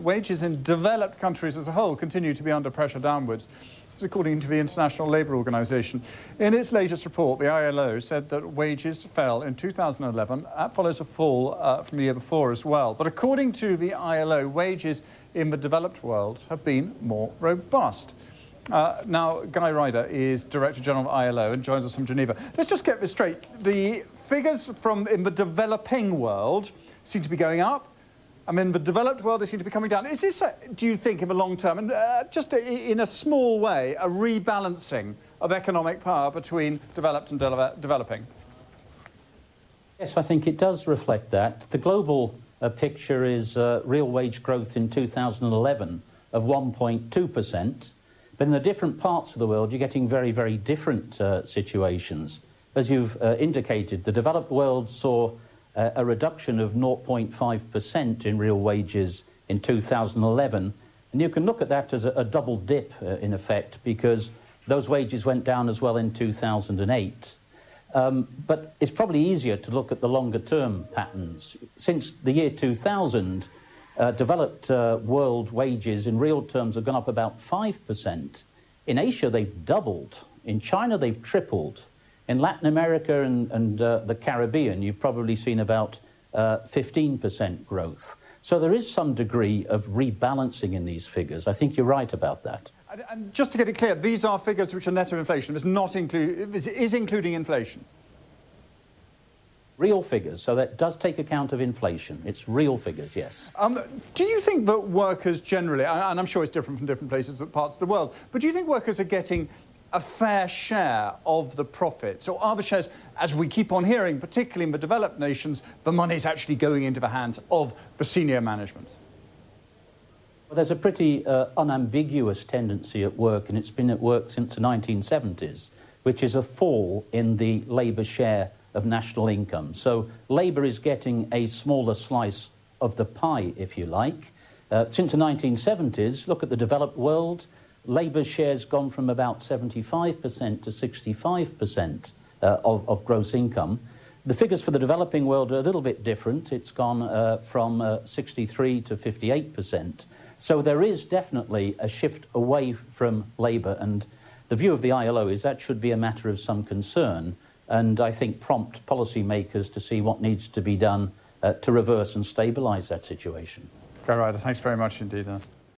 wages in developed countries as a whole continue to be under pressure downwards. This is according to the International Labour Organization. In its latest report, the ILO said that wages fell in 2011. That follows a fall from the year before as well. But according to the ILO, wages in the developed world have been more robust. Now, Guy Ryder is Director General of ILO and joins us from Geneva. Let's just get this straight. The figures in the developing world seem to be going up. I mean, the developed world, they seem to be coming down. Is this, do you think, in the long term, and just in a small way, a rebalancing of economic power between developed and developing? Yes, I think it does reflect that. The global picture is real wage growth in 2011 of 1.2%. But in the different parts of the world, you're getting very, very different situations. As you've indicated, the developed world saw a reduction of 0.5% in real wages in 2011. And you can look at that as a double dip, in effect, because those wages went down as well in 2008. But it's probably easier to look at the longer-term patterns. Since the year 2000, developed world wages in real terms have gone up about 5%. In Asia, they've doubled. In China, they've tripled. In Latin America and the Caribbean, you've probably seen about 15% growth. So there is some degree of rebalancing in these figures. I think you're right about that. And just to get it clear, these are figures which are net of inflation. This is including inflation. Real figures, so that does take account of inflation. It's real figures, yes. Do you think that workers generally, and I'm sure it's different from different places and parts of the world, but do you think workers are getting a fair share of the profits? Or are the shares, as we keep on hearing, particularly in the developed nations, the money's actually going into the hands of the senior management? Well, there's a pretty unambiguous tendency at work, and it's been at work since the 1970s, which is a fall in the labour share of national income. So labour is getting a smaller slice of the pie, if you like. Since the 1970s, look at the developed world, labour's share's gone from about 75% to 65% of gross income. The figures for the developing world are a little bit different. It's gone from 63 to 58%. So there is definitely a shift away from labour, and the view of the ILO is that should be a matter of some concern, and I think prompt policymakers to see what needs to be done to reverse and stabilise that situation. Guy Ryder, thanks very much indeed.